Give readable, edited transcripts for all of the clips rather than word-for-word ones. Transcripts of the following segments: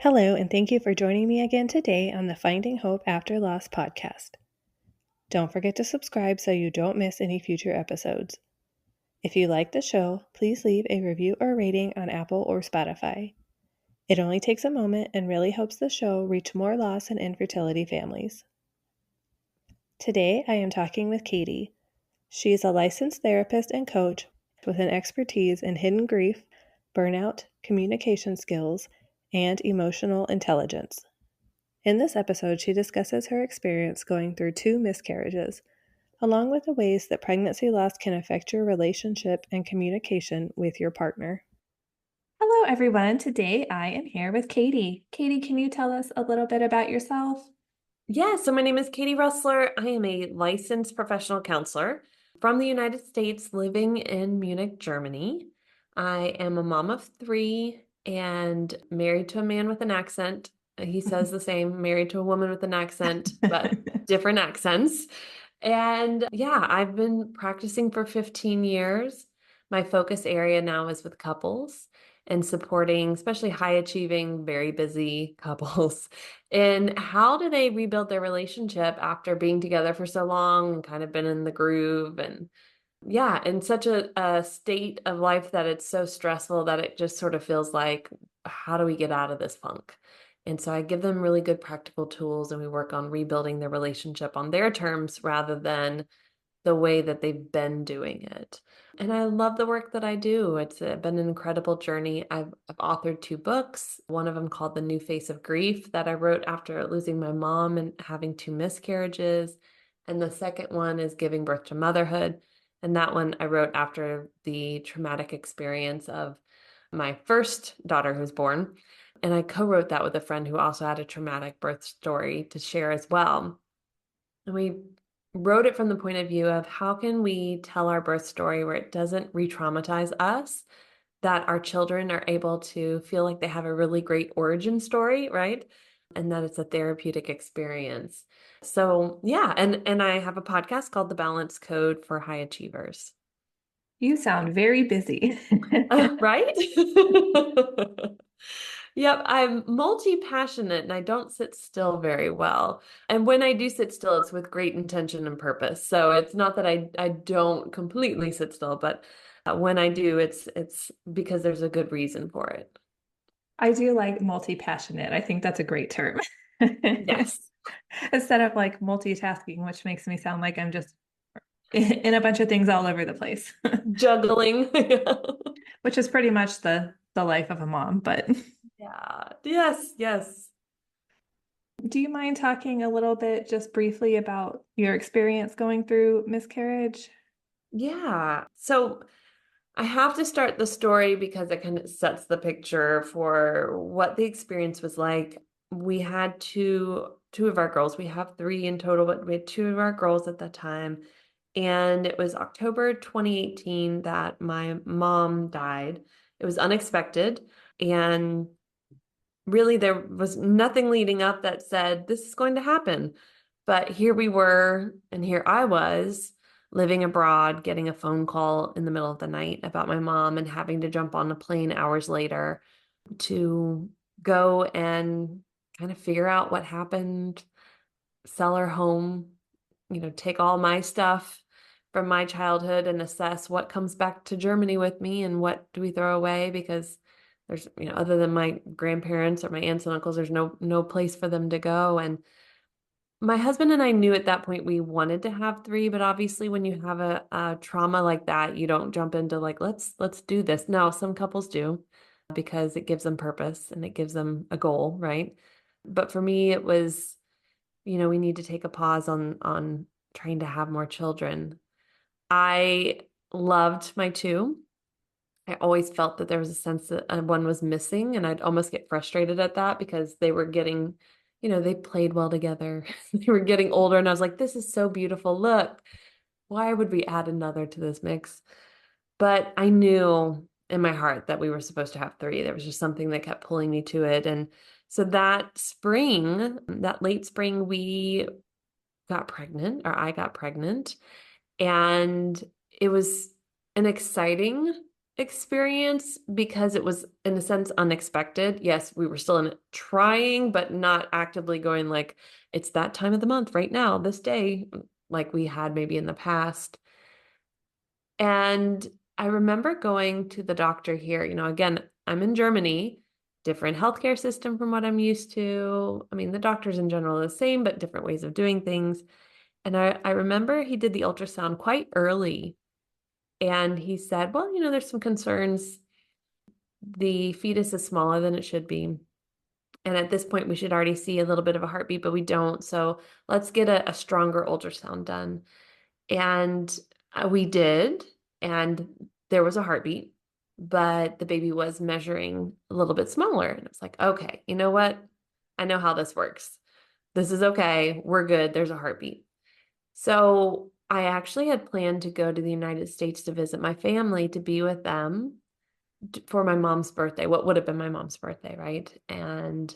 Hello, and thank you for joining me again today on the Finding Hope After Loss podcast. Don't forget to subscribe so you don't miss any future episodes. If you like the show, please leave a review or rating on Apple or Spotify. It only takes a moment and really helps the show reach more loss and infertility families. Today, I am talking with Katie. She is a licensed therapist and coach with an expertise in hidden grief, burnout, communication skills, and emotional intelligence. In this episode, she discusses her experience going through 2 miscarriages, along with the ways that pregnancy loss can affect your relationship and communication with your partner. Hello, everyone. Today I am here with Katie. Katie, can you tell us a little bit about yourself? Yeah, so my name is Katie Rustler. I am a licensed professional counselor from the United States living in Munich, Germany. I am a mom of 3 and married to a man with an accent. He says the same, married to a woman with an accent, but different accents. And yeah, I've been practicing for 15 years. My focus area now is with couples and supporting especially high achieving, very busy couples. And how do they rebuild their relationship after being together for so long and kind of been in the groove and yeah, in such a state of life that it's so stressful that it just sort of feels like, how do we get out of this funk? And so I give them really good practical tools and we work on rebuilding their relationship on their terms rather than the way that they've been doing it. And I love the work that I do. It's been an incredible journey. I've authored 2 books, one of them called The New Face of Grief that I wrote after losing my mom and having 2 miscarriages. And the second one is Giving Birth to Motherhood. And that one I wrote after the traumatic experience of my first daughter who was born. And I co-wrote that with a friend who also had a traumatic birth story to share as well. And we wrote it from the point of view of how can we tell our birth story where it doesn't re-traumatize us, that our children are able to feel like they have a really great origin story, right? And that it's a therapeutic experience. So yeah, and I have a podcast called The Balance Code for High Achievers. You sound very busy. Right? Yep, I'm multi-passionate and I don't sit still very well. And when I do sit still, it's with great intention and purpose. So it's not that I don't completely sit still, but when I do, it's because there's a good reason for it. I do like multi-passionate. I think that's a great term. Yes. Instead of like multitasking, which makes me sound like I'm just in a bunch of things all over the place, Juggling. which is pretty much the life of a mom. But Yeah. Yes, yes. do you mind talking a little bit just briefly about your experience going through miscarriage? Yeah. So I have to start the story because it kind of sets the picture for what the experience was like. We had two of our girls. We have 3 in total, but we had 2 of our girls at that time. And it was October 2018 that my mom died. It was unexpected. And really, there was nothing leading up that said, this is going to happen. But here we were, and here I was living abroad, getting a phone call in the middle of the night about my mom and having to jump on a plane hours later to go and kind of figure out what happened, sell her home, take all my stuff from my childhood and assess what comes back to Germany with me and what do we throw away because there's, other than my grandparents or my aunts and uncles, there's no place for them to go. And my husband and I knew at that point we wanted to have 3, but obviously when you have a trauma like that, you don't jump into like, let's do this. No, some couples do because it gives them purpose and it gives them a goal, right? But for me, it was, we need to take a pause on trying to have more children. I loved my 2. I always felt that there was a sense that one was missing, and I'd almost get frustrated at that because they were getting, they played well together. They were getting older, and I was like, this is so beautiful. Look, why would we add another to this mix? But I knew in my heart that we were supposed to have 3. There was just something that kept pulling me to it. And so that spring, that late spring, we got pregnant, or I got pregnant, and it was an exciting experience because it was, in a sense, unexpected. Yes, we were still in it trying, but not actively going like, it's that time of the month right now, this day, like we had maybe in the past. And I remember going to the doctor here, again, I'm in Germany, different healthcare system from what I'm used to. I mean, the doctors in general are the same, but different ways of doing things. And I remember he did the ultrasound quite early. And he said, well, there's some concerns. The fetus is smaller than it should be. And at this point, we should already see a little bit of a heartbeat, but we don't. So let's get a stronger ultrasound done. And we did, and there was a heartbeat, but the baby was measuring a little bit smaller. And it's like, okay, you know what? I know how this works. This is okay. We're good. There's a heartbeat. So I actually had planned to go to the United States to visit my family, to be with them for my mom's birthday, what would have been my mom's birthday, right? And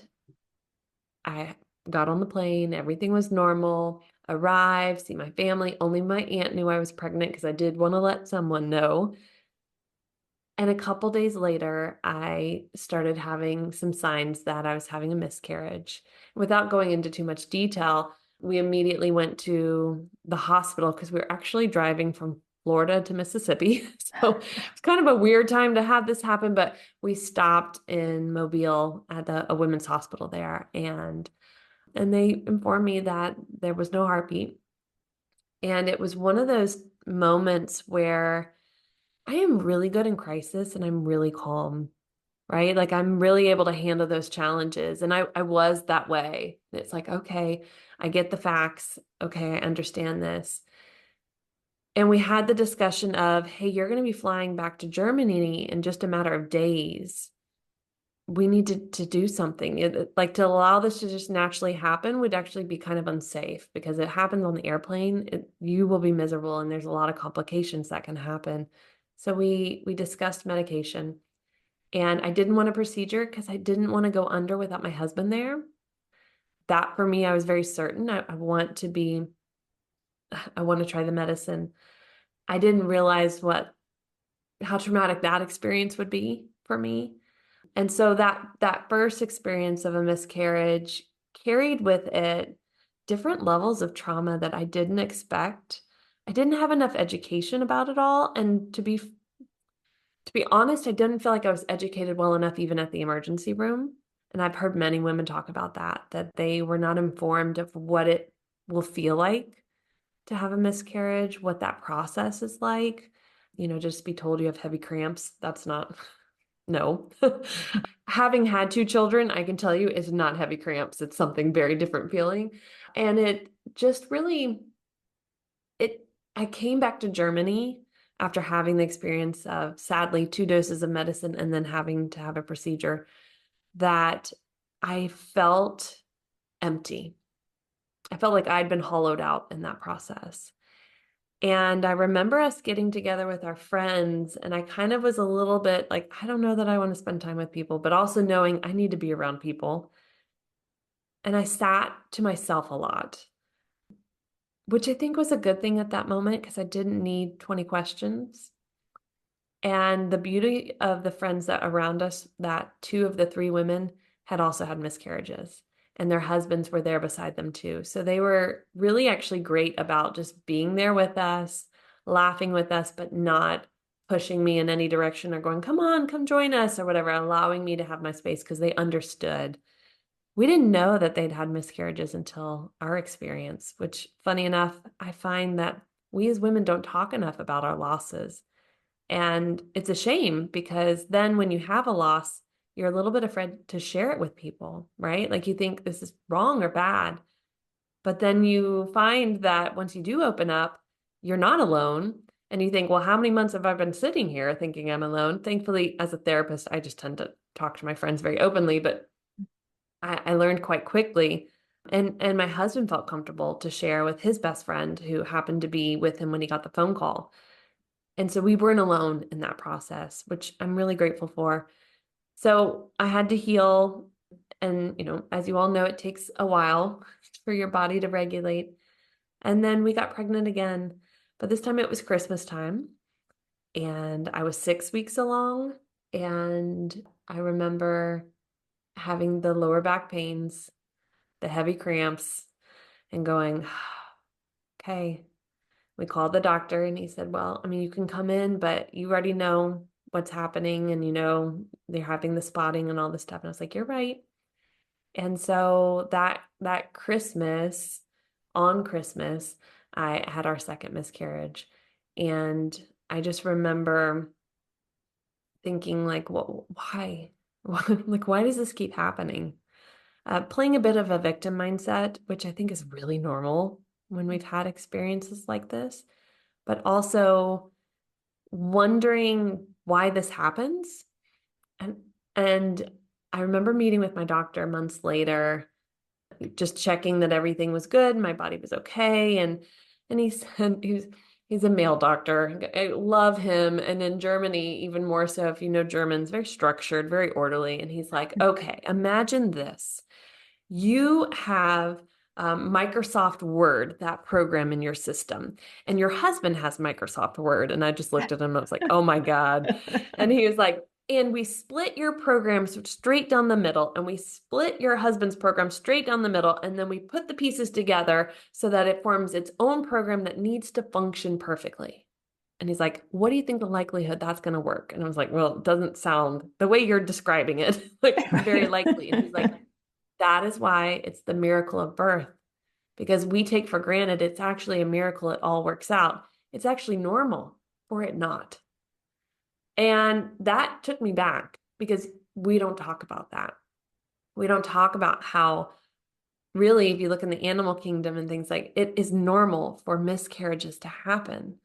I got on the plane, everything was normal, arrived, see my family. Only my aunt knew I was pregnant because I did want to let someone know. And a couple days later, I started having some signs that I was having a miscarriage. Without going into too much detail, we immediately went to the hospital because we were actually driving from Florida to Mississippi. So it's kind of a weird time to have this happen, but we stopped in Mobile at a women's hospital there, and they informed me that there was no heartbeat. And it was one of those moments where I am really good in crisis and I'm really calm, right? Like I'm really able to handle those challenges. And I was that way. It's like, okay, I get the facts. Okay, I understand this. And we had the discussion of, hey, you're going to be flying back to Germany in just a matter of days. We need to do something. Like to allow this to just naturally happen would actually be kind of unsafe because it happens on the airplane. You will be miserable and there's a lot of complications that can happen. So we discussed medication, and I didn't want a procedure because I didn't want to go under without my husband there. That for me, I was very certain. I want to try the medicine. I didn't realize how traumatic that experience would be for me. And so that first experience of a miscarriage carried with it different levels of trauma that I didn't expect. I didn't have enough education about it all, and to be honest, I didn't feel like I was educated well enough even at the emergency room. And I've heard many women talk about that they were not informed of what it will feel like to have a miscarriage, what that process is like. Just be told you have heavy cramps. That's not, no. Having had two children, I can tell you it's not heavy cramps. It's something very different feeling. And it just really, I came back to Germany after having the experience of sadly 2 doses of medicine and then having to have a procedure, that I felt empty. I felt like I'd been hollowed out in that process. And I remember us getting together with our friends, and I kind of was a little bit like, I don't know that I want to spend time with people, but also knowing I need to be around people. And I sat to myself a lot, which I think was a good thing at that moment because I didn't need 20 questions. And the beauty of the friends that around us, that two of the three women had also had miscarriages, and their husbands were there beside them too. So they were really actually great about just being there with us, laughing with us, but not pushing me in any direction or going, come on, come join us or whatever, allowing me to have my space because they understood. We didn't know that they'd had miscarriages until our experience, which, funny enough, I find that we as women don't talk enough about our losses. And it's a shame because then when you have a loss, you're a little bit afraid to share it with people, right? Like you think this is wrong or bad. But then you find that once you do open up, you're not alone. And you think, well, how many months have I been sitting here thinking I'm alone? Thankfully, as a therapist, I just tend to talk to my friends very openly, but I learned quite quickly. And my husband felt comfortable to share with his best friend who happened to be with him when he got the phone call. And so we weren't alone in that process, which I'm really grateful for. So I had to heal. And, as you all know, it takes a while for your body to regulate. And then we got pregnant again, but this time it was Christmas time. and I was 6 weeks along. And I remember having the lower back pains, the heavy cramps, and going, okay. We called the doctor and he said, well, I mean, you can come in, but you already know what's happening and they're having the spotting and all this stuff. And I was like, you're right. And so that Christmas, on Christmas, I had our second miscarriage. And I just remember thinking like, well, why? Like, why does this keep happening? Playing a bit of a victim mindset, which I think is really normal when we've had experiences like this, but also wondering why this happens. And and I remember meeting with my doctor months later, just checking that everything was good, my body was okay, and he said he's a male doctor. I love him, and in Germany even more so. If you know Germans, very structured, very orderly, and he's like, okay, imagine this. You have Microsoft Word, that program in your system, and your husband has Microsoft Word. And I just looked at him and I was like, oh my God. And he was like, and we split your programs straight down the middle, and we split your husband's program straight down the middle, and then we put the pieces together so that it forms its own program that needs to function perfectly. And he's like, what do you think the likelihood that's going to work? And I was like, well, it doesn't sound the way you're describing it, like very likely. And he's like, that is why it's the miracle of birth, because we take for granted it's actually a miracle, it all works out. It's actually normal for it not. And that took me back because we don't talk about that. We don't talk about how, really, if you look in the animal kingdom and things, like, it is normal for miscarriages to happen.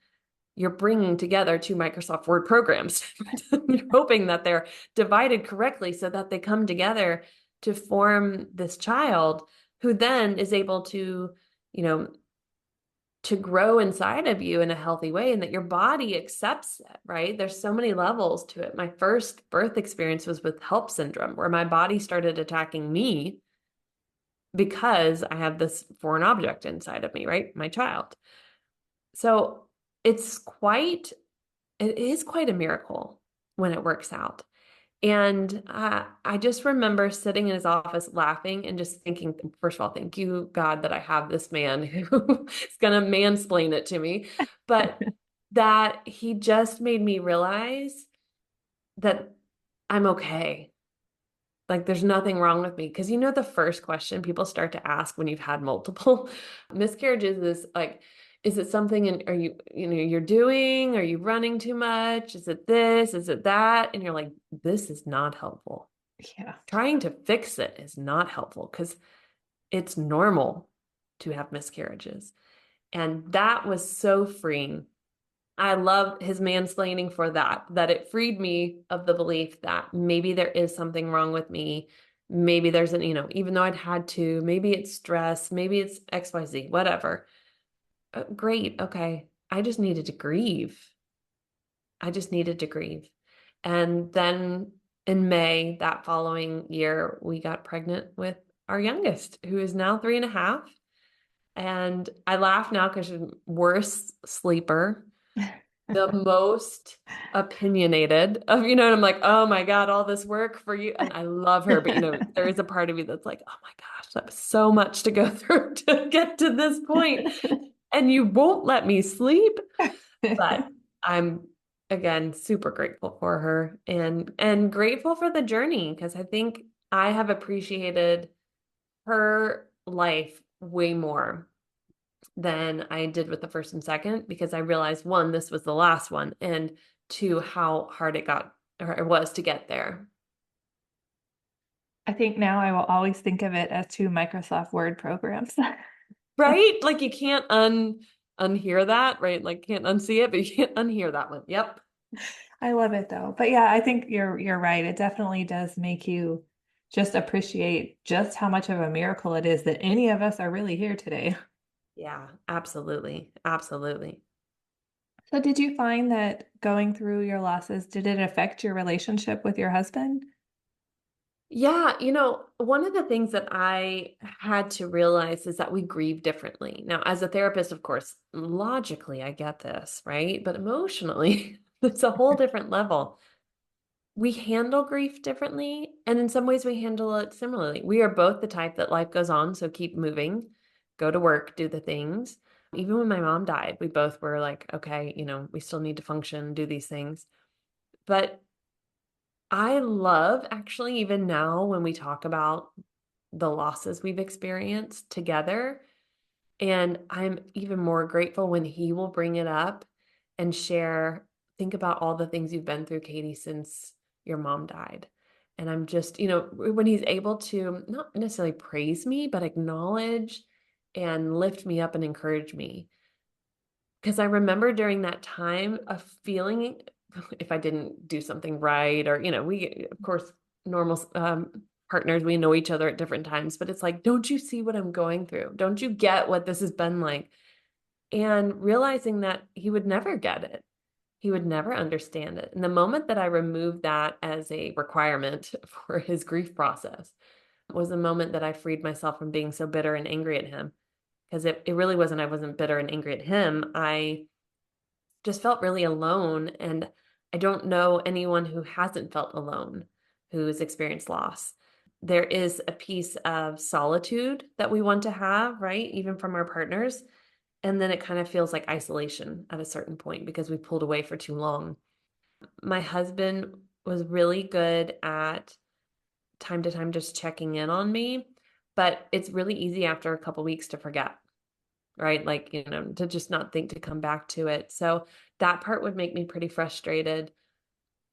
You're bringing together two Microsoft Word programs. You're hoping that they're divided correctly so that they come together to form this child who then is able to, you know, to grow inside of you in a healthy way, and that your body accepts it, right? There's so many levels to it. My first birth experience was with HELP syndrome, where my body started attacking me because I have this foreign object inside of me, right? My child. So it is quite a miracle when it works out. And I just remember sitting in his office laughing and just thinking, first of all, thank you, God, that I have this man who is going to mansplain it to me, but that he just made me realize that I'm okay. Like, there's nothing wrong with me. Because the first question people start to ask when you've had multiple miscarriages is like, is it something are you're doing? Are you running too much? Is it this? Is it that? And you're like, this is not helpful. Yeah. Trying to fix it is not helpful because it's normal to have miscarriages. And that was so freeing. I love his mansplaining for that it freed me of the belief that maybe there is something wrong with me. Maybe there's even though I'd had to, maybe it's stress, maybe it's XYZ, whatever. Great. Okay. I just needed to grieve. I just needed to grieve. And then in May, that following year, we got pregnant with our youngest, who is now 3.5. And I laugh now because she's worst sleeper, the most opinionated of, and I'm like, oh my God, all this work for you. And I love her, but there is a part of me that's like, oh my gosh, that was so much to go through to get to this point. And you won't let me sleep. But I'm, again, super grateful for her and grateful for the journey, because I think I have appreciated her life way more than I did with the first and second, because I realized, one, this was the last one, and two, how hard it was to get there. I think now I will always think of it as two Microsoft Word programs. Right? Like, you can't unhear that, right? Like, can't unsee it, but you can't unhear that one. Yep. I love it though. But yeah, I think you're right. It definitely does make you just appreciate just how much of a miracle it is that any of us are really here today. Yeah, absolutely. Absolutely. So did you find that going through your losses, did it affect your relationship with your husband? Yeah, one of the things that I had to realize is that we grieve differently. Now, as a therapist, of course, logically, I get this, right? But emotionally, It's a whole different level. We handle grief differently, and in some ways we handle it similarly. We are both the type that life goes on, so keep moving, go to work, do the things. Even when my mom died, we both were like, okay, we still need to function, do these things. But I love actually, even now when we talk about the losses we've experienced together, and I'm even more grateful when he will bring it up and share, think about all the things you've been through, Katie, since your mom died. And I'm just, when he's able to not necessarily praise me, but acknowledge and lift me up and encourage me. Because I remember during that time of feeling if I didn't do something right, or, we, of course, normal partners, we know each other at different times, but it's like, don't you see what I'm going through? Don't you get what this has been like? And realizing that he would never get it. He would never understand it. And the moment that I removed that as a requirement for his grief process was the moment that I freed myself from being so bitter and angry at him. Because it really wasn't, I wasn't bitter and angry at him. I just felt really alone. And I don't know anyone who hasn't felt alone, who's experienced loss. There is a piece of solitude that we want to have, right? Even from our partners. And then it kind of feels like isolation at a certain point because we pulled away for too long. My husband was really good at time to time just checking in on me, but it's really easy after a couple weeks to forget, right? Like, to just not think to come back to it. So that part would make me pretty frustrated.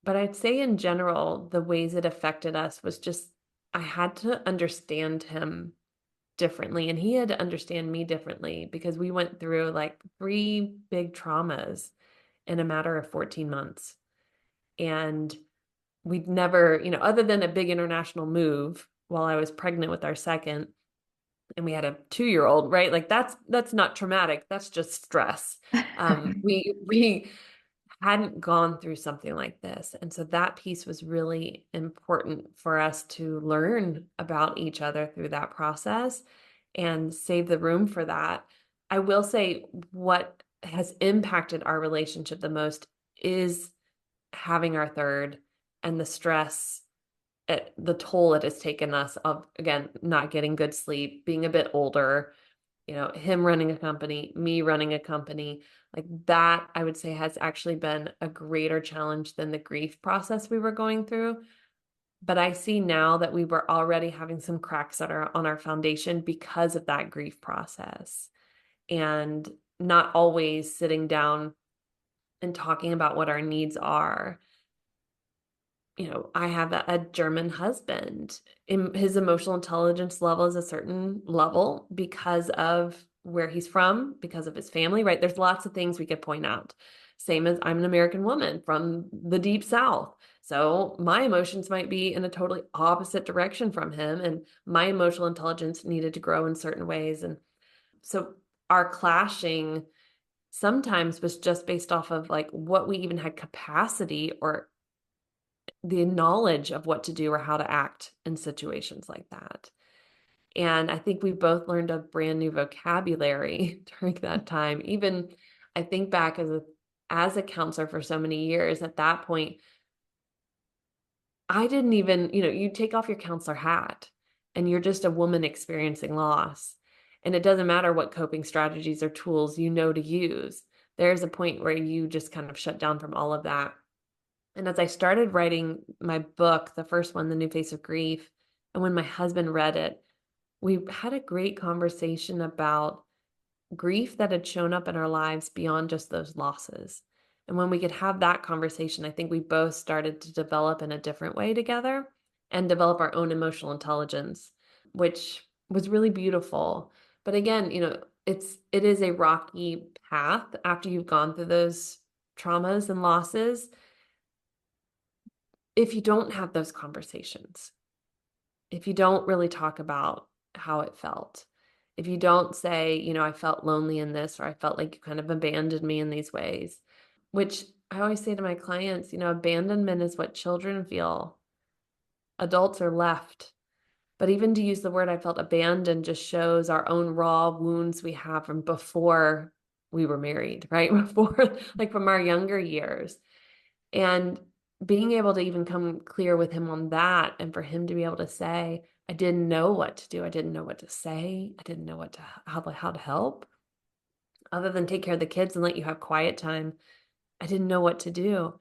But I'd say in general, the ways it affected us was just I had to understand him differently, and he had to understand me differently because we went through like three big traumas in a matter of 14 months. And we'd never, other than a big international move while I was pregnant with our second, and we had a 2-year-old, right? Like that's not traumatic. That's just stress. We hadn't gone through something like this. And so that piece was really important for us to learn about each other through that process and save the room for that. I will say what has impacted our relationship the most is having our third and the stress, the toll it has taken us of, again, not getting good sleep, being a bit older, him running a company, me running a company, like that, I would say has actually been a greater challenge than the grief process we were going through. But I see now that we were already having some cracks that are on our foundation because of that grief process and not always sitting down and talking about what our needs are. I have a German husband. His emotional intelligence level is a certain level because of where he's from, because of his family, right? There's lots of things we could point out. Same as I'm an American woman from the deep South. So my emotions might be in a totally opposite direction from him, and my emotional intelligence needed to grow in certain ways. And so our clashing sometimes was just based off of like what we even had capacity or the knowledge of what to do or how to act in situations like that. And I think we both learned a brand new vocabulary during that time. Even I think back as a counselor for so many years, at that point, I didn't even, you take off your counselor hat and you're just a woman experiencing loss. And it doesn't matter what coping strategies or tools you know to use. There's a point where you just kind of shut down from all of that. And as I started writing my book, the first one, The New Face of Grief, and when my husband read it, we had a great conversation about grief that had shown up in our lives beyond just those losses. And when we could have that conversation, I think we both started to develop in a different way together and develop our own emotional intelligence, which was really beautiful. But again, it is a rocky path after you've gone through those traumas and losses if you don't have those conversations, if you don't really talk about how it felt, if you don't say, I felt lonely in this, or I felt like you kind of abandoned me in these ways, which I always say to my clients, abandonment is what children feel. Adults are left. But even to use the word I felt abandoned just shows our own raw wounds we have from before we were married, right? Before, like from our younger years. And being able to even come clear with him on that, and for him to be able to say, I didn't know what to do. I didn't know what to say. I didn't know how to help other than take care of the kids and let you have quiet time. I didn't know what to do.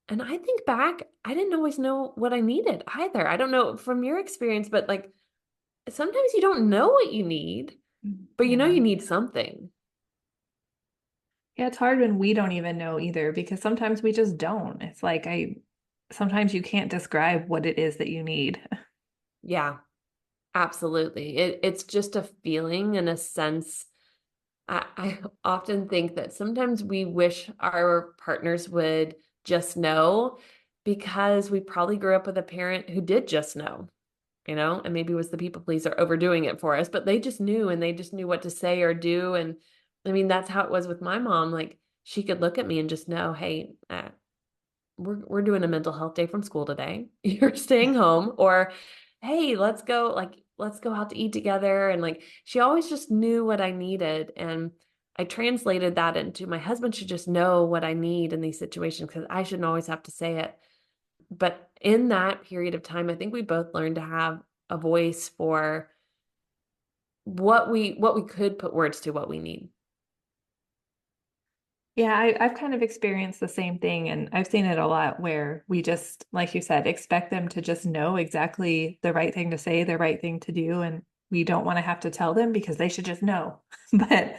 And I think back, I didn't always know what I needed either. I don't know from your experience, but like sometimes you don't know what you need, but you know Yeah. you need something. Yeah, it's hard when we don't even know either because sometimes we just don't. It's like sometimes you can't describe what it is that you need. Yeah, absolutely. It's just a feeling and a sense. I often think that sometimes we wish our partners would just know because we probably grew up with a parent who did just know, and maybe was the people pleaser overdoing it for us, but they just knew and they just knew what to say or do. And I mean, that's how it was with my mom. Like she could look at me and just know, hey, we're doing a mental health day from school today. You're staying home, or hey, let's go out to eat together. And like she always just knew what I needed. And I translated that into my husband should just know what I need in these situations because I shouldn't always have to say it. But in that period of time, I think we both learned to have a voice for what we could put words to what we need. Yeah, I've kind of experienced the same thing, and I've seen it a lot where we just, like you said, expect them to just know exactly the right thing to say, the right thing to do, and we don't want to have to tell them because they should just know. But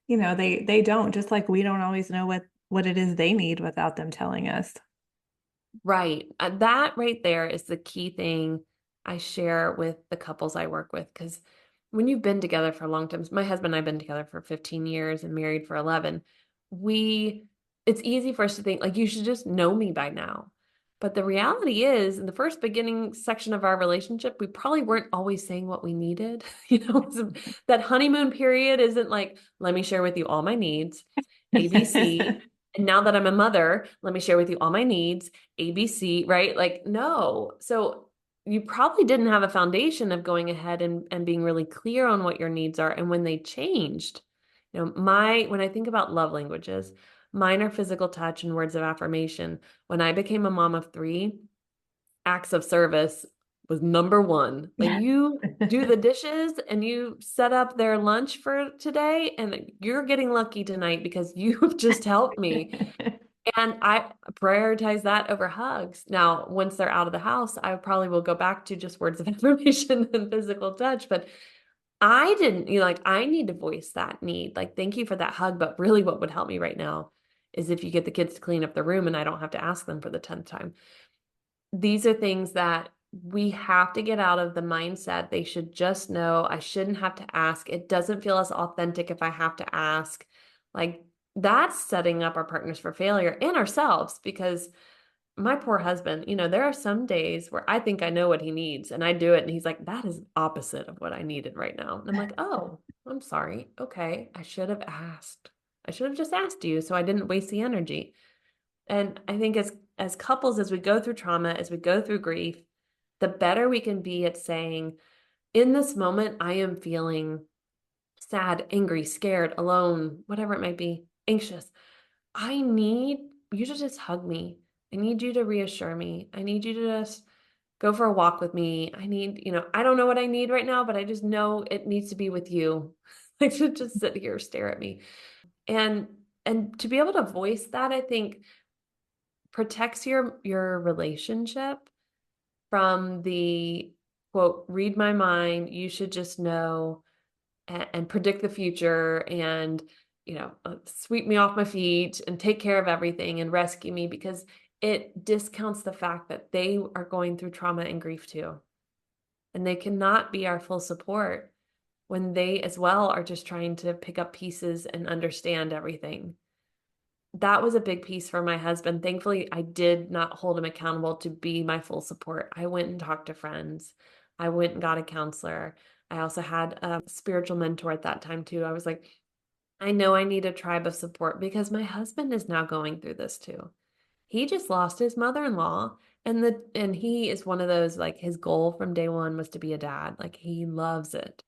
they don't, just like we don't always know what it is they need without them telling us. Right. That right there is the key thing I share with the couples I work with. Because when you've been together for a long time, my husband and I have been together for 15 years and married for 11, we, it's easy for us to think like, you should just know me by now. But the reality is, in the first beginning section of our relationship, we probably weren't always saying what we needed. That honeymoon period isn't like, let me share with you all my needs, ABC. And now that I'm a mother, let me share with you all my needs, ABC, right? Like, no. So you probably didn't have a foundation of going ahead and being really clear on what your needs are. And when they changed, when I think about love languages, mine are physical touch and words of affirmation. When I became a mom of three, acts of service was number one. Like you do the dishes and you set up their lunch for today, and you're getting lucky tonight because you've just helped me. And I prioritize that over hugs. Now, once they're out of the house, I probably will go back to just words of affirmation and physical touch. But I didn't, like, I need to voice that need. Like, thank you for that hug. But really, what would help me right now is if you get the kids to clean up the room and I don't have to ask them for the 10th time. These are things that we have to get out of the mindset. They should just know. I shouldn't have to ask. It doesn't feel as authentic if I have to ask. Like, that's setting up our partners for failure and ourselves because my poor husband, there are some days where I think I know what he needs and I do it. And he's like, that is opposite of what I needed right now. And I'm like, oh, I'm sorry. Okay. I should have asked. I should have just asked you so I didn't waste the energy. And I think as couples, as we go through trauma, as we go through grief, the better we can be at saying, in this moment, I am feeling sad, angry, scared, alone, whatever it might be, anxious. I need you to just hug me. I need you to reassure me. I need you to just go for a walk with me. I need, I don't know what I need right now, but I just know it needs to be with you. Like to just sit here, stare at me. And and to be able to voice that, I think protects your relationship from the quote, read my mind, you should just know and predict the future and sweep me off my feet and take care of everything and rescue me because it discounts the fact that they are going through trauma and grief too. And they cannot be our full support when they as well are just trying to pick up pieces and understand everything. That was a big piece for my husband. Thankfully, I did not hold him accountable to be my full support. I went and talked to friends. I went and got a counselor. I also had a spiritual mentor at that time too. I was like, I know I need a tribe of support because my husband is now going through this too. He just lost his mother-in-law and he is one of those like his goal from day one was to be a dad. Like he loves it.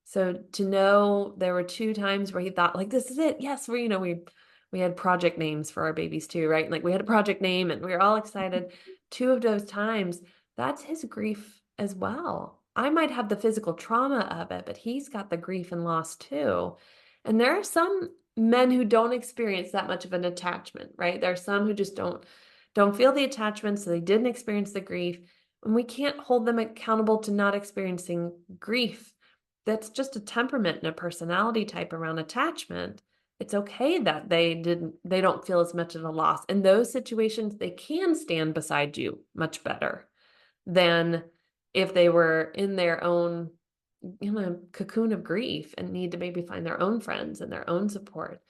So to know there were two times where he thought like this is it. Yes, we we had project names for our babies too, right? Like we had a project name and we were all excited. Two of those times, that's his grief as well. I might have the physical trauma of it, but he's got the grief and loss too. And there are some men who don't experience that much of an attachment, right? There are some who just don't feel the attachment, so they didn't experience the grief. And we can't hold them accountable to not experiencing grief. That's just a temperament and a personality type around attachment. It's okay that they don't feel as much of a loss. In those situations, they can stand beside you much better than if they were in their own cocoon of grief and need to maybe find their own friends and their own support.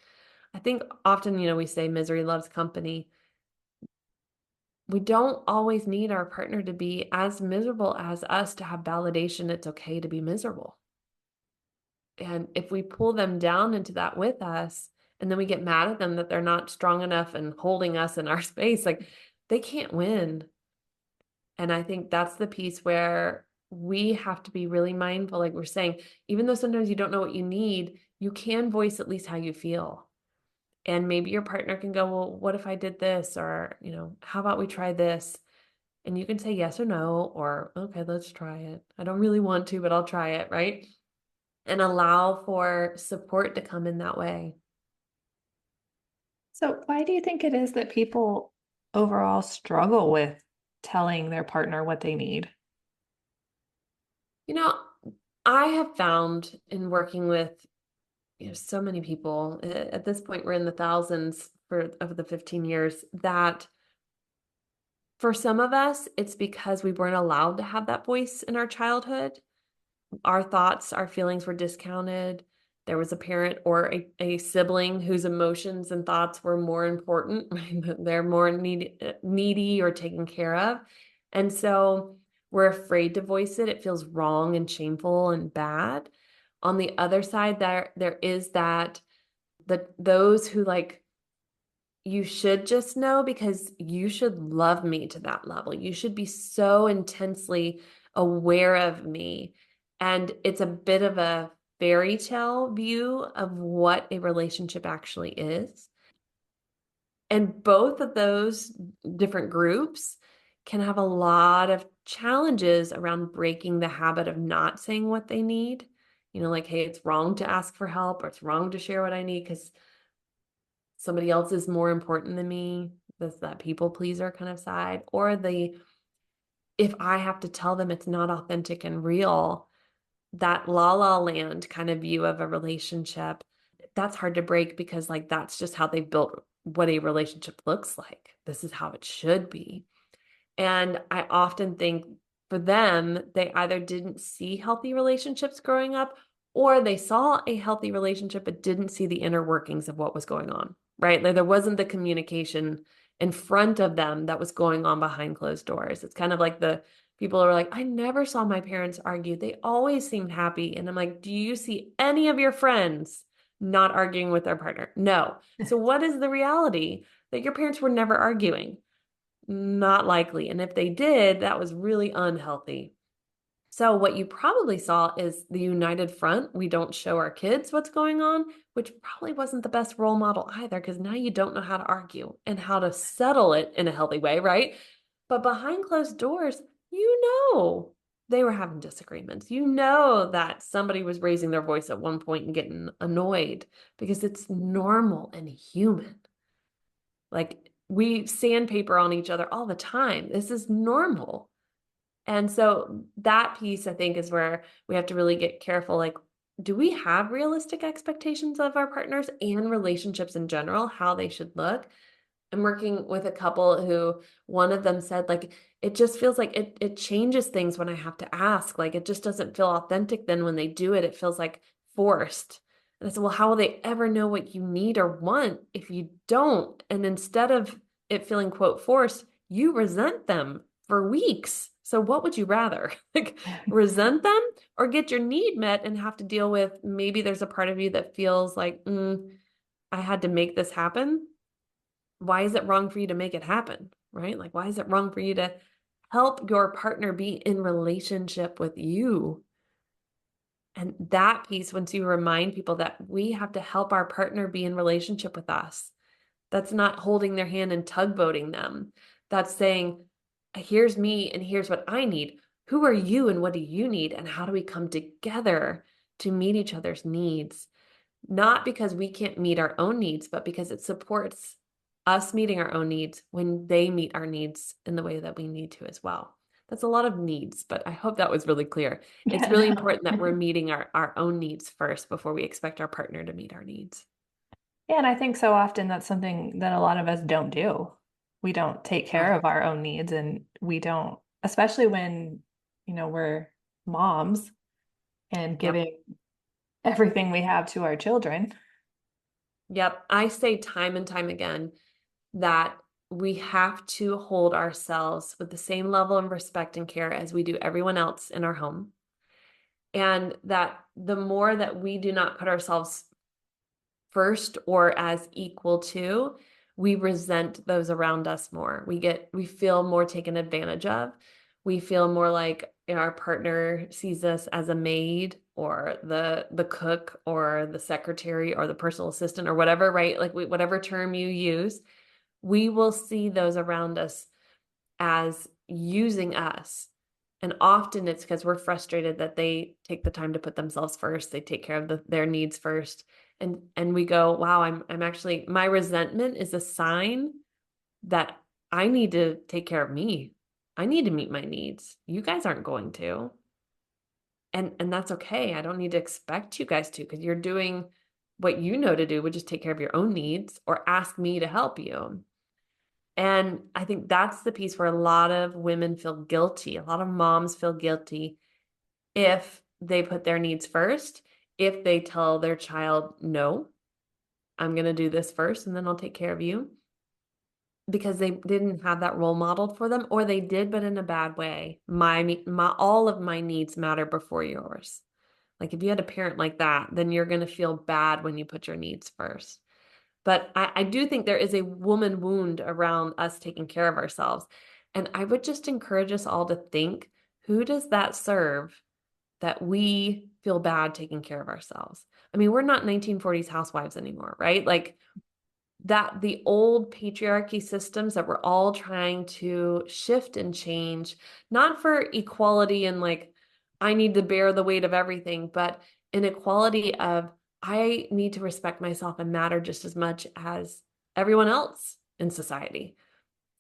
I think often, we say misery loves company. We don't always need our partner to be as miserable as us to have validation it's okay to be miserable. And if we pull them down into that with us, and then we get mad at them that they're not strong enough and holding us in our space, like they can't win. And I think that's the piece where we have to be really mindful. Like we're saying, even though sometimes you don't know what you need, you can voice at least how you feel. And maybe your partner can go, well, what if I did this? Or, how about we try this? And you can say yes or no, or okay, let's try it. I don't really want to, but I'll try it, right? And allow for support to come in that way. So why do you think it is that people overall struggle with telling their partner what they need? I have found in working with so many people, at this point we're in the thousands of the 15 years, that for some of us it's because we weren't allowed to have that voice in our childhood. Our thoughts, our feelings were discounted. There was a parent or a sibling whose emotions and thoughts were more important, right? They're more needy or taken care of. And so we're afraid to voice it. It feels wrong and shameful and bad. On the other side, there is that those who like, you should just know because you should love me to that level. You should be so intensely aware of me. And it's a bit of a fairy tale view of what a relationship actually is. And both of those different groups can have a lot of challenges around breaking the habit of not saying what they need. Like, hey, it's wrong to ask for help or it's wrong to share what I need because somebody else is more important than me. That's that people pleaser kind of side. Or if I have to tell them it's not authentic and real, that la la land kind of view of a relationship, that's hard to break because like that's just how they've built what a relationship looks like. This is how it should be. And I often think for them, they either didn't see healthy relationships growing up or they saw a healthy relationship but didn't see the inner workings of what was going on, right? Like there wasn't the communication in front of them that was going on behind closed doors. It's kind of like the people are like, I never saw my parents argue. They always seemed happy. And I'm like, do you see any of your friends not arguing with their partner? No. So what is the reality? That your parents were never arguing? Not likely. And if they did, that was really unhealthy. So what you probably saw is the united front. We don't show our kids what's going on, which probably wasn't the best role model either, because now you don't know how to argue and how to settle it in a healthy way, right? But behind closed doors, they were having disagreements. That somebody was raising their voice at one point and getting annoyed because it's normal and human. Like we sandpaper on each other all the time. This is normal. And so that piece, I think, is where we have to really get careful. Like, do we have realistic expectations of our partners and relationships in general, how they should look? I'm working with a couple who one of them said, like, it just feels like it changes things when I have to ask. Like, it just doesn't feel authentic then when they do it. It feels like forced. And I said, well, how will they ever know what you need or want if you don't? And instead of it feeling, quote, forced, you resent them for weeks. So what would you rather? Like resent them or get your need met and have to deal with maybe there's a part of you that feels like, I had to make this happen. Why is it wrong for you to make it happen? Right? Like, why is it wrong for you to help your partner be in relationship with you? And that piece, once you remind people that we have to help our partner be in relationship with us, That's not holding their hand and tugboating them. That's saying, here's me and here's what I need. Who are you and what do you need? And how do we come together to meet each other's needs? Not because we can't meet our own needs, but because it supports us meeting our own needs when they meet our needs in the way that we need to as well. That's a lot of needs, but I hope that was really clear. It's Yeah, really no. important that we're meeting our own needs first before we expect our partner to meet our needs. Yeah, and I think so often that's something that a lot of us don't do. We don't take care Yeah. of our own needs, and we don't, especially when, we're moms and Yep. giving everything we have to our children. Yep. I say time and time again that we have to hold ourselves with the same level of respect and care as we do everyone else in our home. And that the more that we do not put ourselves first or as equal to, we resent those around us more. We feel more taken advantage of. We feel more like our partner sees us as a maid or the cook or the secretary or the personal assistant or whatever, right? Like whatever term you use, we will see those around us as using us. And often it's because we're frustrated that they take the time to put themselves first. They take care of their needs first. And we go, wow, I'm actually, my resentment is a sign that I need to take care of me. I need to meet my needs. You guys aren't going to. And that's okay. I don't need to expect you guys to, because you're doing what you know to do, which is take care of your own needs or ask me to help you. And I think that's the piece where a lot of women feel guilty. A lot of moms feel guilty if they put their needs first, if they tell their child, no, I'm going to do this first and then I'll take care of you, because they didn't have that role modeled for them, or they did, but in a bad way. All of my needs matter before yours. Like if you had a parent like that, then you're going to feel bad when you put your needs first. But I do think there is a woman wound around us taking care of ourselves. And I would just encourage us all to think, who does that serve that we feel bad taking care of ourselves? I mean, we're not 1940s housewives anymore, right? Like that the old patriarchy systems that we're all trying to shift and change, not for equality and like, I need to bear the weight of everything, but an equality of I need to respect myself and matter just as much as everyone else in society.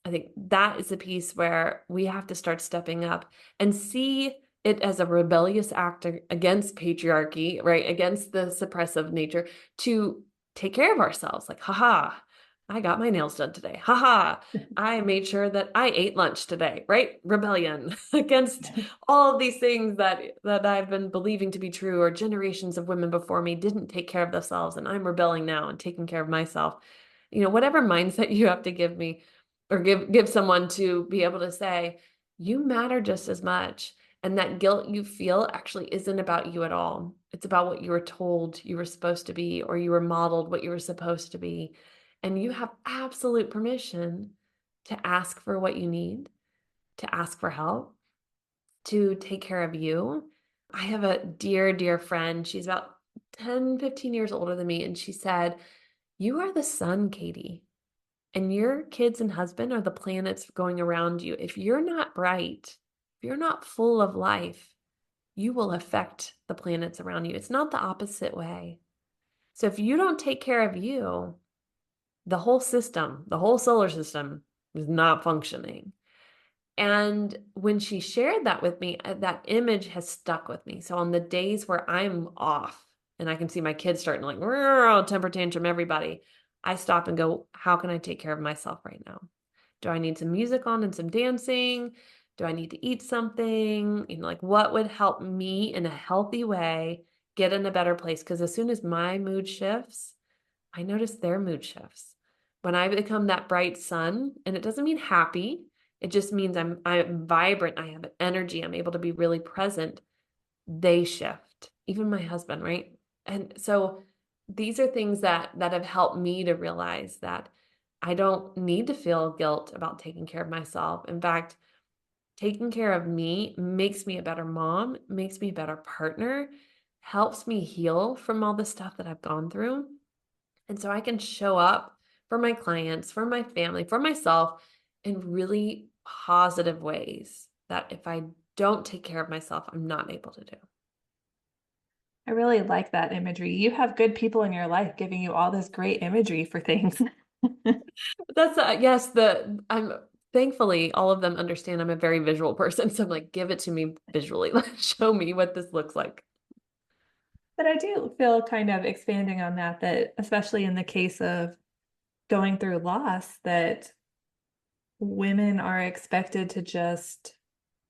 I think that is the piece where we have to start stepping up and see it as a rebellious act against patriarchy, right? Against the suppressive nature, to take care of ourselves. Like, haha, I got my nails done today. Haha, I made sure that I ate lunch today, right? Rebellion against all of these things that I've been believing to be true, or generations of women before me didn't take care of themselves, and I'm rebelling now and taking care of myself. Whatever mindset you have to give me, or give someone, to be able to say, you matter just as much. And that guilt you feel actually isn't about you at all. It's about what you were told you were supposed to be, or you were modeled what you were supposed to be. And you have absolute permission to ask for what you need, to ask for help, to take care of you. I have a dear, dear friend. She's about 10, 15 years older than me. And she said, you are the sun, Katie. And your kids and husband are the planets going around you. If you're not bright, if you're not full of life, you will affect the planets around you. It's not the opposite way. So if you don't take care of you, the whole system, the whole solar system is not functioning. And when she shared that with me, that image has stuck with me. So on the days where I'm off and I can see my kids starting to like temper tantrum, everybody, I stop and go, how can I take care of myself right now? Do I need some music on and some dancing? Do I need to eat something? Like what would help me in a healthy way get in a better place? Because as soon as my mood shifts, I notice their mood shifts. When I become that bright sun, and it doesn't mean happy, it just means I'm vibrant, I have energy, I'm able to be really present, they shift. Even my husband, right? And so these are things that have helped me to realize that I don't need to feel guilt about taking care of myself. In fact, taking care of me makes me a better mom, makes me a better partner, helps me heal from all the stuff that I've gone through. And so I can show up for my clients, for my family, for myself in really positive ways that if I don't take care of myself, I'm not able to do. I really like that imagery. You have good people in your life giving you all this great imagery for things. That's yes, I'm thankfully all of them understand I'm a very visual person. So I'm like, give it to me visually. Show me what this looks like. But I do feel kind of expanding on that, that especially in the case of going through loss, that women are expected to just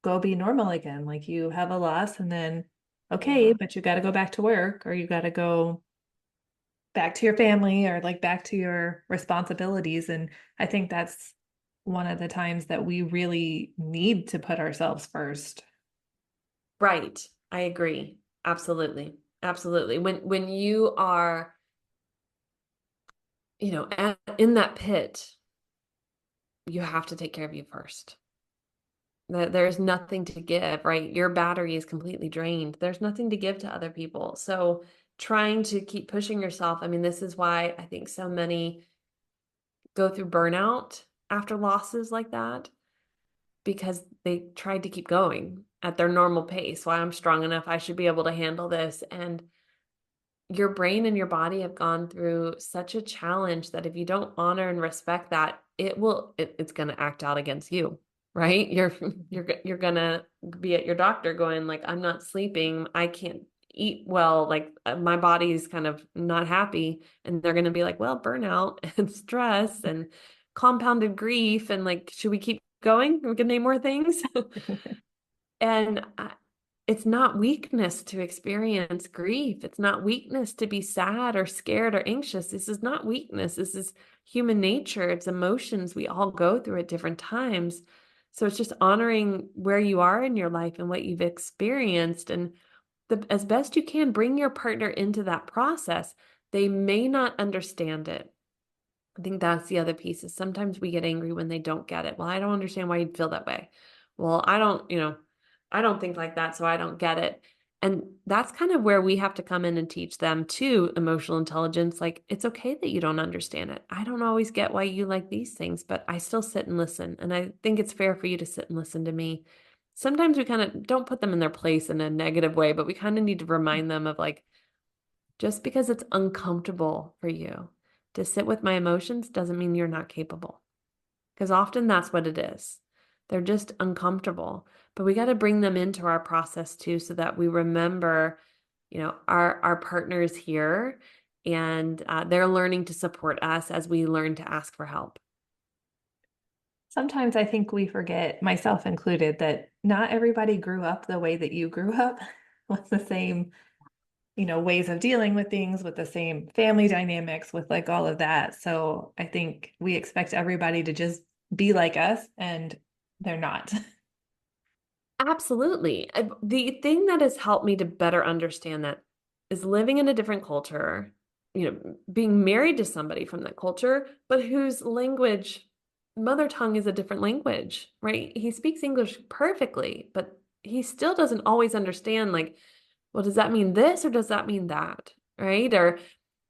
go be normal again. Like you have a loss and then, okay, Yeah. but you got to go back to work or you got to go back to your family or like back to your responsibilities. And I think that's one of the times that we really need to put ourselves first. Right. I agree. Absolutely. Absolutely. When you are, in that pit, you have to take care of you first. There's nothing to give, right? Your battery is completely drained. There's nothing to give to other people. So trying to keep pushing yourself. I mean, this is why I think so many go through burnout after losses like that, because they tried to keep going at their normal pace. Why I'm strong enough, I should be able to handle this. And your brain and your body have gone through such a challenge that if you don't honor and respect that, it's going to act out against you, right? You're going to be at your doctor going like, I'm not sleeping, I can't eat well, like my body's kind of not happy, and they're going to be like, well, burnout and stress and compounded grief, and like, should we keep going? We can name more things. And it's not weakness to experience grief. It's not weakness to be sad or scared or anxious. This is not weakness. This is human nature. It's emotions we all go through at different times. So it's just honoring where you are in your life and what you've experienced. And as best you can, bring your partner into that process. They may not understand it. I think that's the other piece is sometimes we get angry when they don't get it. Well, I don't understand why you'd feel that way. Well, I don't think like that, so I don't get it. And that's kind of where we have to come in and teach them too, emotional intelligence. Like, it's okay that you don't understand it. I don't always get why you like these things, but I still sit and listen. And I think it's fair for you to sit and listen to me. Sometimes we kind of don't put them in their place in a negative way, but we kind of need to remind them of like, just because it's uncomfortable for you to sit with my emotions doesn't mean you're not capable. Because often that's what it is. They're just uncomfortable. But we got to bring them into our process too so that we remember, our partners here, and they're learning to support us as we learn to ask for help. Sometimes I think we forget, myself included, that not everybody grew up the way that you grew up with the same, ways of dealing with things, with the same family dynamics, with like all of that. So I think we expect everybody to just be like us, and they're not. Absolutely. The thing that has helped me to better understand that is living in a different culture, being married to somebody from that culture, but whose mother tongue is a different language, right? He speaks English perfectly, but he still doesn't always understand, like, well, does that mean this or does that mean that? Right? Or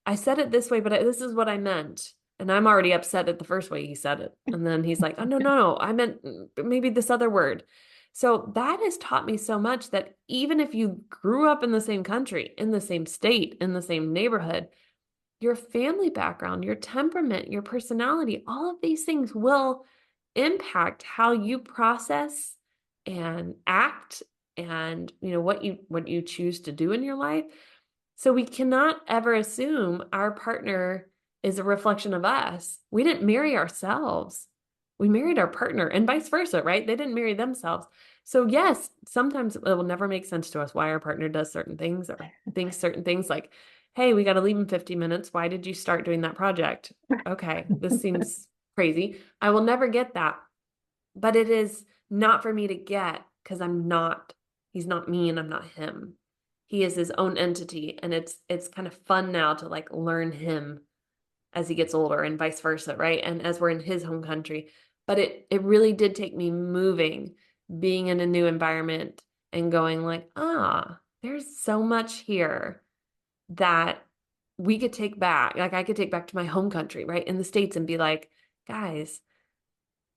I said it this way, but this is what I meant. And I'm already upset at the first way he said it. And then he's like, oh, no, no, no, I meant maybe this other word. So that has taught me so much that even if you grew up in the same country, in the same state, in the same neighborhood, your family background, your temperament, your personality, all of these things will impact how you process and act, and what you choose to do in your life. So we cannot ever assume our partner is a reflection of us. We didn't marry ourselves. We married our partner, and vice versa, right? They didn't marry themselves. So yes, sometimes it will never make sense to us why our partner does certain things or thinks certain things, like, hey, we got to leave in 50 minutes. Why did you start doing that project? Okay, this seems crazy. I will never get that. But it is not for me to get because he's not me and I'm not him. He is his own entity, and it's kind of fun now to like learn him as he gets older and vice versa, right? And as we're in his home country. But it really did take me moving, being in a new environment and going like, there's so much here that we could take back, like I could take back to my home country, right, in the States and be like, guys,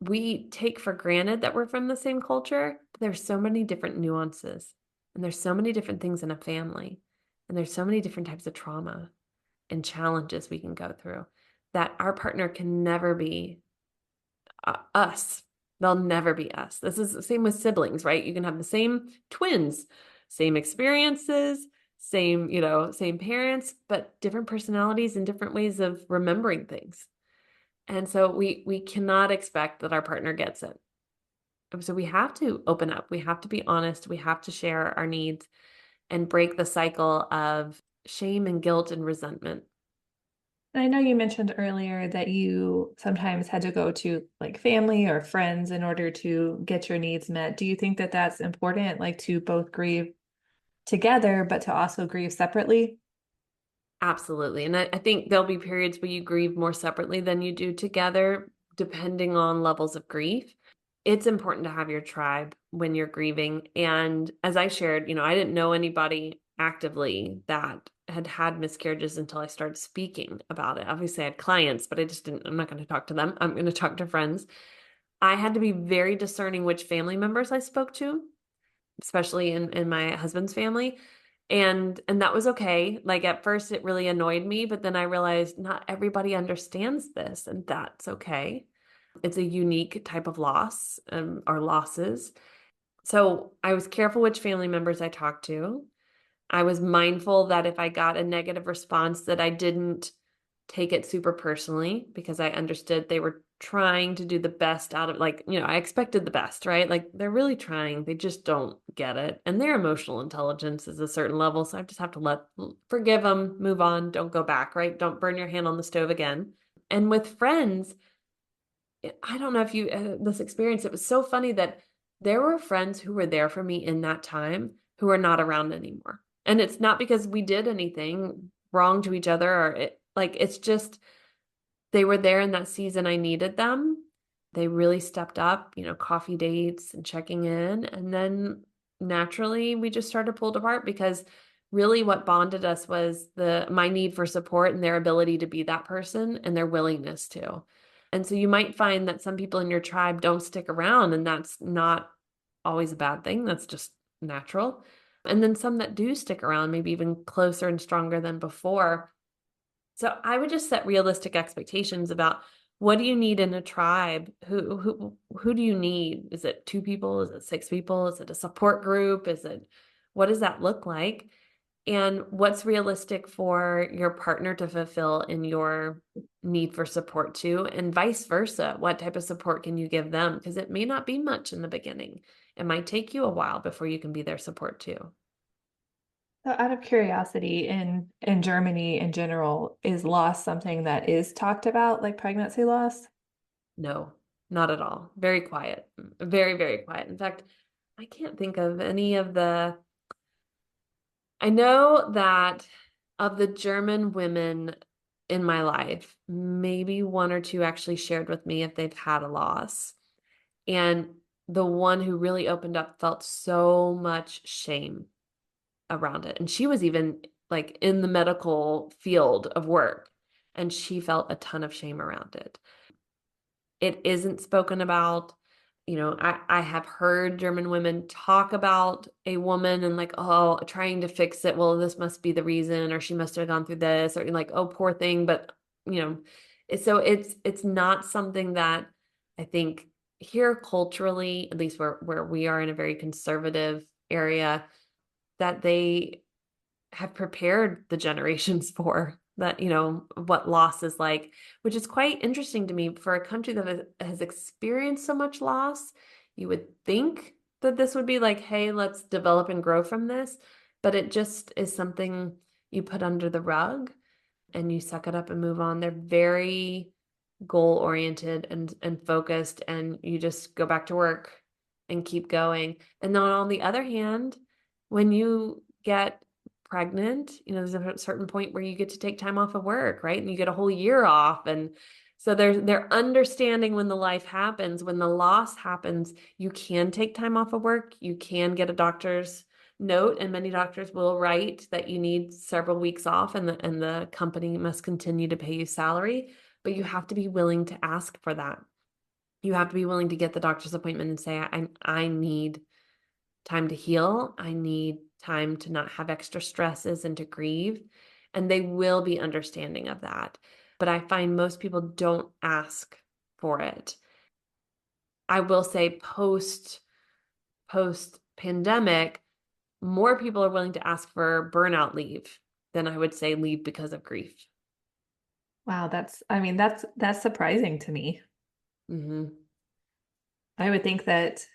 we take for granted that we're from the same culture, but there's so many different nuances and there's so many different things in a family and there's so many different types of trauma and challenges we can go through that our partner can never be us. They'll never be us. This is the same with siblings, right? You can have the same twins, same experiences, same, same parents, but different personalities and different ways of remembering things. And so we cannot expect that our partner gets it. So we have to open up. We have to be honest. We have to share our needs and break the cycle of shame and guilt and resentment. I know you mentioned earlier that you sometimes had to go to like family or friends in order to get your needs met. Do you think that that's important, like to both grieve together, but to also grieve separately? Absolutely. And I think there'll be periods where you grieve more separately than you do together, depending on levels of grief. It's important to have your tribe when you're grieving. And as I shared, I didn't know anybody actively that had had miscarriages until I started speaking about it. Obviously, I had clients, but I'm not going to talk to them. I'm going to talk to friends. I had to be very discerning which family members I spoke to, especially in my husband's family. And that was okay. Like at first it really annoyed me, but then I realized not everybody understands this, and that's okay. It's a unique type of loss, or losses. So I was careful which family members I talked to. I was mindful that if I got a negative response that I didn't take it super personally, because I understood they were trying to do the best out of, like, I expected the best, right? Like they're really trying, they just don't get it. And their emotional intelligence is a certain level. So I just have to forgive them, move on, don't go back, right? Don't burn your hand on the stove again. And with friends, I don't know if you this experience, it was so funny that there were friends who were there for me in that time who are not around anymore. And it's not because we did anything wrong to each other, or it's just they were there in that season I needed them. They really stepped up, coffee dates and checking in. And then naturally we just started pulled apart, because really what bonded us was my need for support and their ability to be that person and their willingness to. And so you might find that some people in your tribe don't stick around, and that's not always a bad thing. That's just natural. And then some that do stick around, maybe even closer and stronger than before. So I would just set realistic expectations about, what do you need in a tribe? Who do you need? Is it 2 people? Is it 6 people? Is it a support group? What does that look like? And what's realistic for your partner to fulfill in your need for support too? And vice versa. What type of support can you give them? Because it may not be much in the beginning. It might take you a while before you can be their support too. So out of curiosity, in Germany in general, is loss something that is talked about, like pregnancy loss? No, not at all. Very quiet. Very, very quiet. In fact, I can't think of any of I know that of the German women in my life, maybe 1 or 2 actually shared with me if they've had a loss. And the one who really opened up felt so much shame around it. And she was even like in the medical field of work, and she felt a ton of shame around it. It isn't spoken about. I have heard German women talk about a woman and like, oh, trying to fix it. Well, this must be the reason, or she must have gone through this, or like, oh, poor thing. But, so it's not something that I think here culturally, at least where we are in a very conservative area, that they have prepared the generations for, that, what loss is like, which is quite interesting to me for a country that has experienced so much loss. You would think that this would be like, hey, let's develop and grow from this, but it just is something you put under the rug and you suck it up and move on. They're very goal oriented and focused, and you just go back to work and keep going. And then on the other hand, when you get pregnant, there's a certain point where you get to take time off of work, right? And you get a whole year off. And so they're understanding when the life happens, when the loss happens, you can take time off of work, you can get a doctor's note, and many doctors will write that you need several weeks off and the company must continue to pay you salary, but you have to be willing to ask for that. You have to be willing to get the doctor's appointment and say, I need time to heal. I need time to not have extra stresses and to grieve. And they will be understanding of that. But I find most people don't ask for it. I will say post pandemic, more people are willing to ask for burnout leave than I would say leave because of grief. Wow, that's surprising to me. Hmm. I would think that,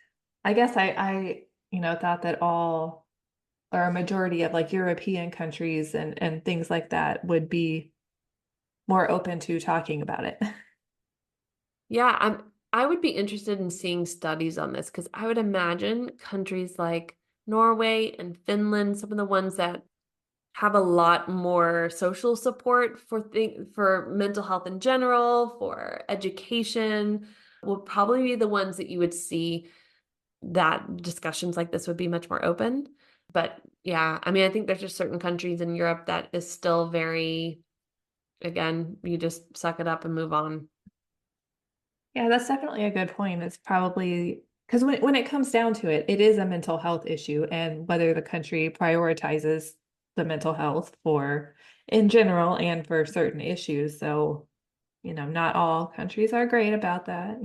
I guess thought that all or a majority of like European countries and things like that would be more open to talking about it. Yeah, I would be interested in seeing studies on this because I would imagine countries like Norway and Finland, some of the ones that have a lot more social support for mental health in general, for education, will probably be the ones that you would see that discussions like this would be much more open. But yeah, I mean, I think there's just certain countries in Europe that is still very, again, you just suck it up and move on. Yeah, that's definitely a good point. It's probably because when it comes down to it, it is a mental health issue, and whether the country prioritizes the mental health for in general and for certain issues. So, not all countries are great about that.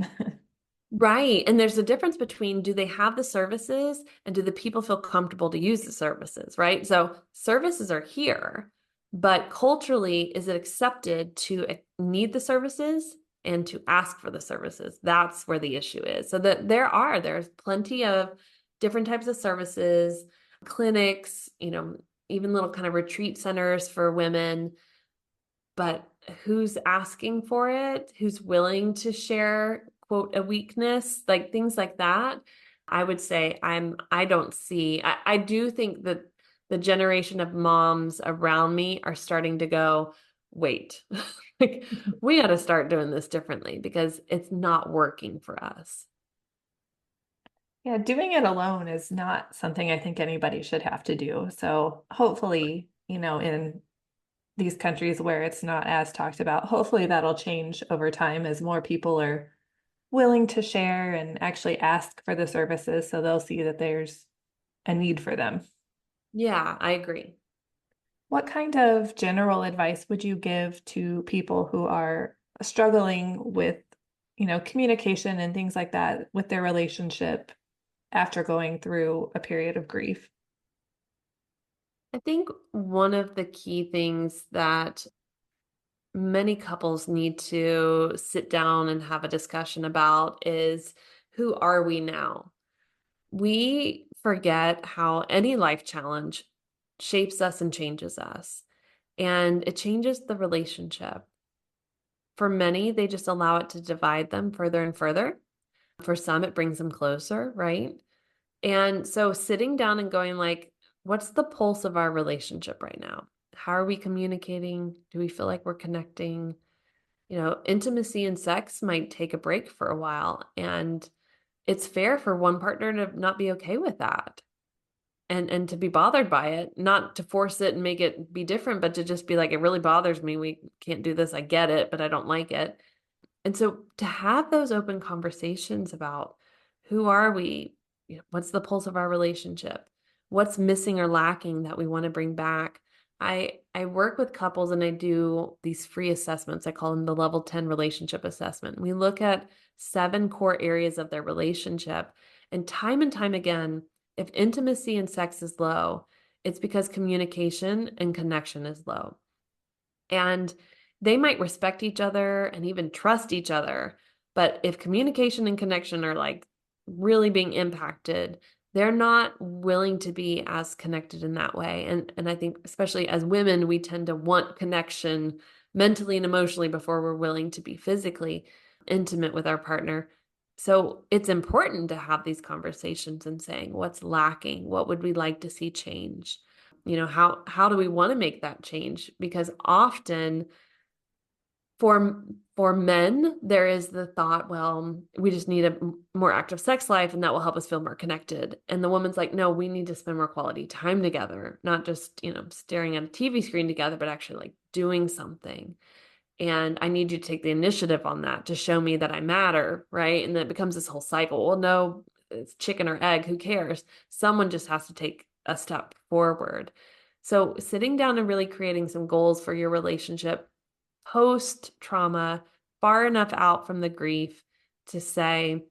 Right. And there's a difference between do they have the services and do the people feel comfortable to use the services, right? So services are here, but culturally, is it accepted to need the services and to ask for the services? That's where the issue is. So that there's plenty of different types of services, clinics, even little kind of retreat centers for women, but who's asking for it? Who's willing to share, quote, a weakness, like things like that? I would say I don't see, I do think that the generation of moms around me are starting to go, wait, like we got to start doing this differently because it's not working for us. Yeah, doing it alone is not something I think anybody should have to do. So hopefully, in these countries where it's not as talked about, hopefully that'll change over time as more people are willing to share and actually ask for the services so they'll see that there's a need for them. Yeah, I agree. What kind of general advice would you give to people who are struggling with, communication and things like that with their relationship after going through a period of grief? I think one of the key things that many couples need to sit down and have a discussion about is who are we now? We forget how any life challenge shapes us and changes us, and it changes the relationship. For many, they just allow it to divide them further and further. For some, it brings them closer, right? And so sitting down and going like, what's the pulse of our relationship right now? How are we communicating? Do we feel like we're connecting? Intimacy and sex might take a break for a while, and it's fair for one partner to not be okay with that and to be bothered by it, not to force it and make it be different, but to just be like, it really bothers me. We can't do this. I get it, but I don't like it. And so to have those open conversations about who are we? What's the pulse of our relationship? What's missing or lacking that we want to bring back? I work with couples and I do these free assessments. I call them the level 10 relationship assessment. We look at 7 core areas of their relationship. And time again, if intimacy and sex is low, it's because communication and connection is low. And they might respect each other and even trust each other. But if communication and connection are like really being impacted, they're not willing to be as connected in that way. And I think especially as women, we tend to want connection mentally and emotionally before we're willing to be physically intimate with our partner. So it's important to have these conversations and saying what's lacking, what would we like to see change? How do we want to make that change? Because often For men, there is the thought, well, we just need a more active sex life and that will help us feel more connected. And the woman's like, no, we need to spend more quality time together, not just, staring at a TV screen together, but actually like doing something. And I need you to take the initiative on that to show me that I matter, right? And then it becomes this whole cycle. Well, no, it's chicken or egg, who cares? Someone just has to take a step forward. So sitting down and really creating some goals for your relationship post trauma, far enough out from the grief to say,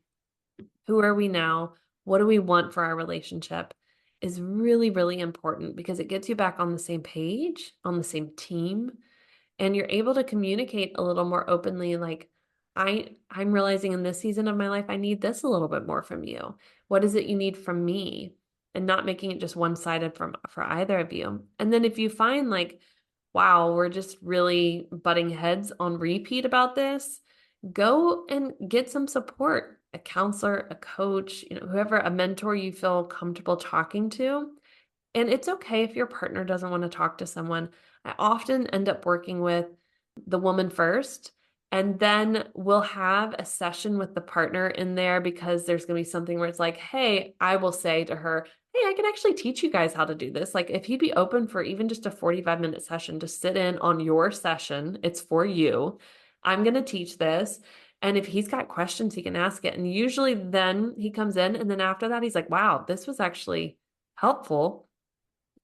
who are we now? What do we want for our relationship? Is really, really important because it gets you back on the same page, on the same team, and you're able to communicate a little more openly, like, I'm realizing in this season of my life, I need this a little bit more from you. What is it you need from me? And not making it just one-sided for either of you. And then if you find like, wow, we're just really butting heads on repeat about this, go and get some support, a counselor, a coach, whoever, a mentor you feel comfortable talking to. And it's okay if your partner doesn't want to talk to someone. I often end up working with the woman first, and then we'll have a session with the partner in there because there's going to be something where it's like, hey, I will say to her, hey, I can actually teach you guys how to do this. Like if he'd be open for even just a 45-minute session to sit in on your session, it's for you. I'm going to teach this. And if he's got questions, he can ask it. And usually then he comes in, and then after that, he's like, wow, this was actually helpful.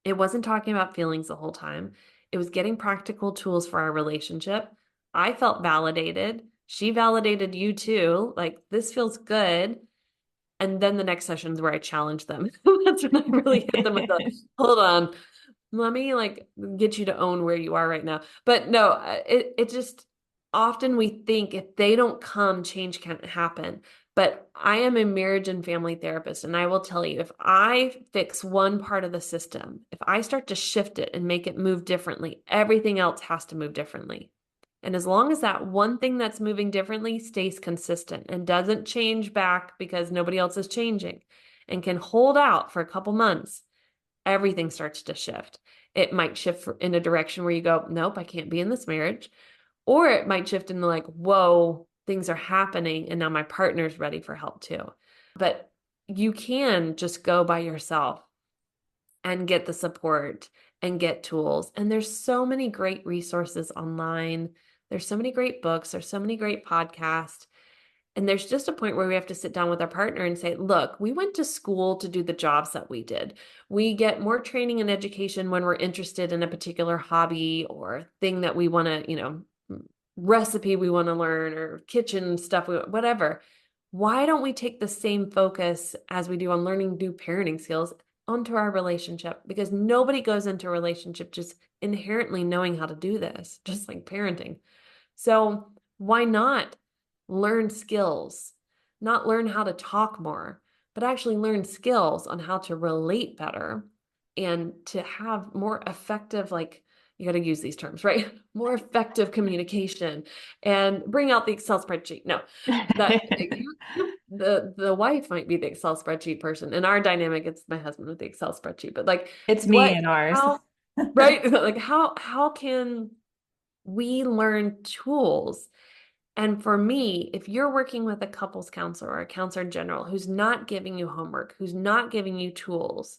It wasn't talking about feelings the whole time. It was getting practical tools for our relationship. I felt validated. She validated you too. Like, this feels good. And then the next session is where I challenge them. That's when I really hit them with the, hold on, let me like get you to own where you are right now. But no, it just, often we think if they don't come, change can't happen. But I am a marriage and family therapist, and I will tell you, if I fix one part of the system, if I start to shift it and make it move differently, everything else has to move differently. And as long as that one thing that's moving differently stays consistent and doesn't change back because nobody else is changing and can hold out for a couple months, everything starts to shift. It might shift in a direction where you go, nope, I can't be in this marriage. Or it might shift into like, whoa, things are happening and now my partner's ready for help too. But you can just go by yourself and get the support and get tools. And there's so many great resources online. There's so many great books. There's so many great podcasts. And there's just a point where we have to sit down with our partner and say, look, we went to school to do the jobs that we did. We get more training and education when we're interested in a particular hobby or thing that we want to, recipe we want to learn or kitchen stuff, whatever. Why don't we take the same focus as we do on learning new parenting skills onto our relationship? Because nobody goes into a relationship just inherently knowing how to do this, just like parenting. So why not learn skills, not learn how to talk more, but actually learn skills on how to relate better and to have more effective, like, you got to use these terms, right? More effective communication and bring out the Excel spreadsheet. No, that the wife might be the Excel spreadsheet person. In our dynamic, it's my husband with the Excel spreadsheet, but like, It's me and ours. Right? Like how can we learn tools? And for me, if you're working with a couples counselor or a counselor in general who's not giving you homework, who's not giving you tools,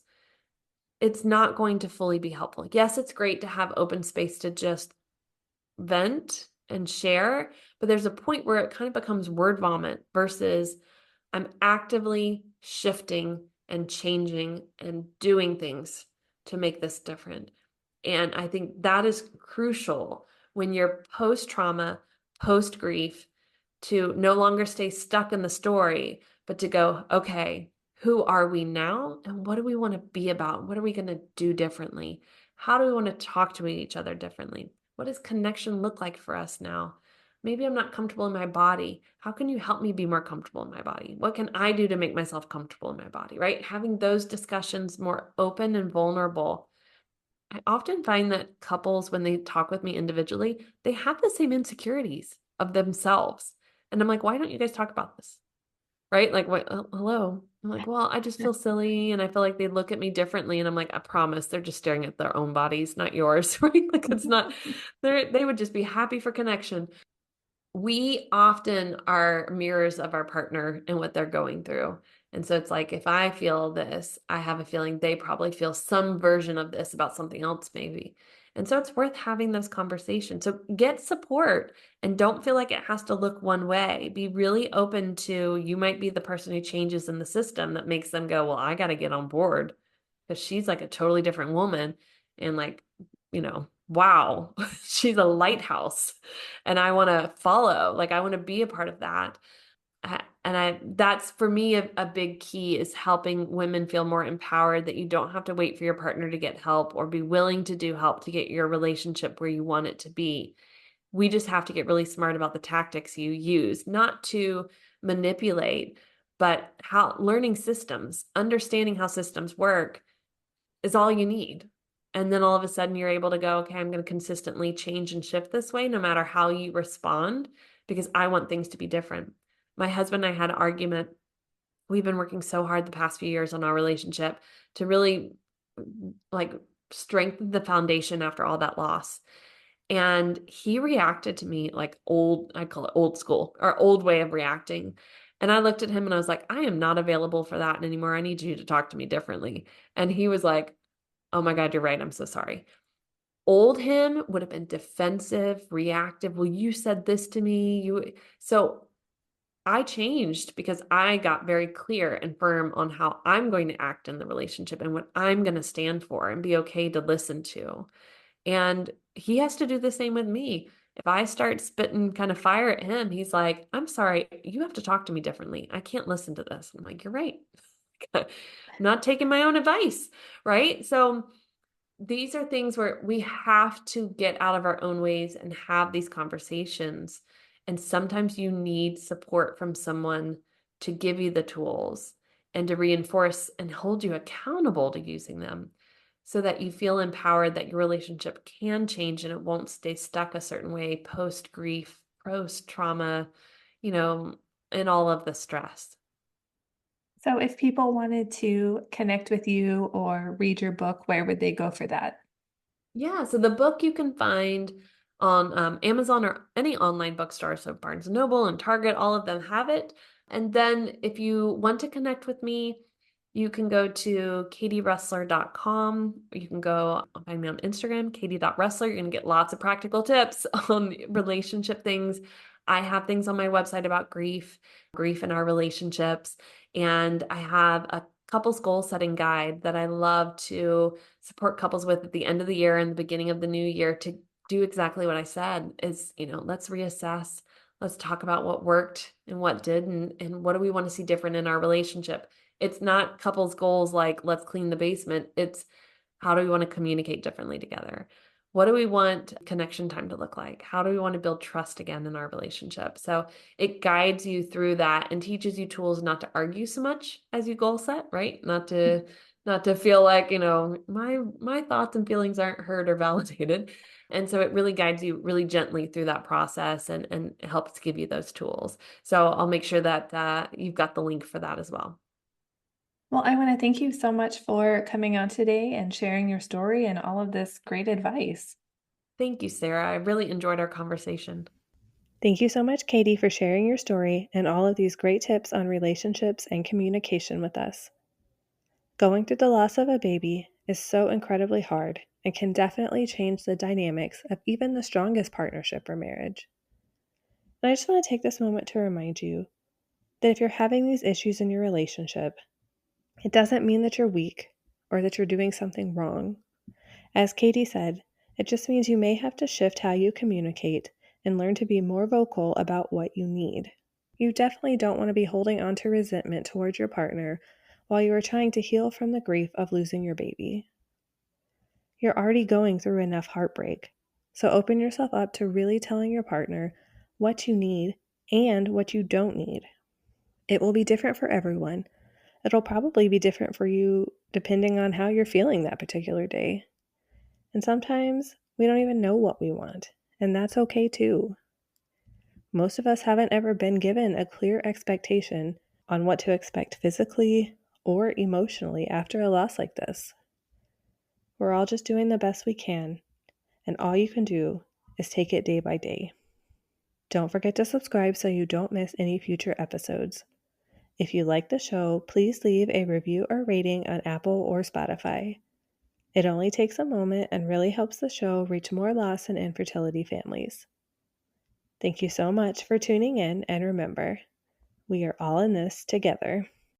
it's not going to fully be helpful. Yes, it's great to have open space to just vent and share, but there's a point where it kind of becomes word vomit versus I'm actively shifting and changing and doing things to make this different. And I think that is crucial when you're post-trauma, post-grief, to no longer stay stuck in the story, but to go, okay, who are we now? And what do we want to be about? What are we going to do differently? How do we want to talk to each other differently? What does connection look like for us now? Maybe I'm not comfortable in my body. How can you help me be more comfortable in my body? What can I do to make myself comfortable in my body, right? Having those discussions more open and vulnerable. I often find that couples, when they talk with me individually, they have the same insecurities of themselves. And I'm like, why don't you guys talk about this? Right? Like, what? Hello. I'm like, well, I just feel silly and I feel like they look at me differently. And I'm like, I promise they're just staring at their own bodies, not yours, right? Like it's not, they would just be happy for connection. we often are mirrors of our partner and what they're going through. And so it's like, if I feel this, I have a feeling they probably feel some version of this about something else, maybe. And so it's worth having those conversations. So get support and don't feel like it has to look one way. Be really open to, you might be the person who changes in the system that makes them go, well, I got to get on board because she's like a totally different woman. And like, wow, she's a lighthouse and I want to follow, like, I want to be a part of that. That's for me a big key is helping women feel more empowered, that you don't have to wait for your partner to get help or be willing to do help to get your relationship where you want it to be. We just have to get really smart about the tactics you use, not to manipulate, but how learning systems, understanding how systems work is all you need. And then all of a sudden you're able to go, okay, I'm going to consistently change and shift this way, no matter how you respond, because I want things to be different. My husband and I had an argument. We've been working so hard the past few years on our relationship to really like strengthen the foundation after all that loss. And he reacted to me like I call it old school, or old way of reacting. And I looked at him and I was like, I am not available for that anymore. I need you to talk to me differently. And he was like, oh my God, you're right. I'm so sorry. Old him would have been defensive, reactive. Well, you said this to me. So I changed because I got very clear and firm on how I'm going to act in the relationship and what I'm going to stand for and be okay to listen to. And he has to do the same with me. If I start spitting kind of fire at him, he's like, I'm sorry, you have to talk to me differently. I can't listen to this. I'm like, you're right. I'm not taking my own advice, right? So these are things where we have to get out of our own ways and have these conversations. And sometimes you need support from someone to give you the tools and to reinforce and hold you accountable to using them so that you feel empowered that your relationship can change and it won't stay stuck a certain way post grief, post trauma, you know, and all of the stress. So if people wanted to connect with you or read your book, where would they go for that? Yeah, so the book you can find on Amazon or any online bookstore. So Barnes and Noble and Target, all of them have it. And then if you want to connect with me, you can go to katierussler.com. You can go find me on Instagram, katie.russler. You're going to get lots of practical tips on relationship things. I have things on my website about grief in our relationships. And I have a couples goal setting guide that I love to support couples with at the end of the year and the beginning of the new year to do exactly what I said is, let's reassess. Let's talk about what worked and what didn't, and what do we want to see different in our relationship. It's not couples goals like let's clean the basement. It's how do we want to communicate differently together? What do we want connection time to look like? How do we want to build trust again in our relationship? So it guides you through that and teaches you tools not to argue so much as you goal set, right? Not to feel like, my thoughts and feelings aren't heard or validated. And so it really guides you really gently through that process and helps give you those tools. So I'll make sure that you've got the link for that as well. Well, I want to thank you so much for coming on today and sharing your story and all of this great advice. Thank you, Sarah. I really enjoyed our conversation. Thank you so much, Katie, for sharing your story and all of these great tips on relationships and communication with us. Going through the loss of a baby is so incredibly hard and can definitely change the dynamics of even the strongest partnership or marriage. And I just want to take this moment to remind you that if you're having these issues in your relationship, it doesn't mean that you're weak or that you're doing something wrong. As Katie said, it just means you may have to shift how you communicate and learn to be more vocal about what you need. You definitely don't want to be holding on to resentment towards your partner while you are trying to heal from the grief of losing your baby. You're already going through enough heartbreak, so open yourself up to really telling your partner what you need and what you don't need. It will be different for everyone. It'll probably be different for you depending on how you're feeling that particular day. And sometimes we don't even know what we want, and that's okay too. Most of us haven't ever been given a clear expectation on what to expect physically or emotionally after a loss like this. We're all just doing the best we can, and all you can do is take it day by day. Don't forget to subscribe so you don't miss any future episodes. If you like the show, please leave a review or rating on Apple or Spotify. It only takes a moment and really helps the show reach more loss and infertility families. Thank you so much for tuning in, and remember, we are all in this together.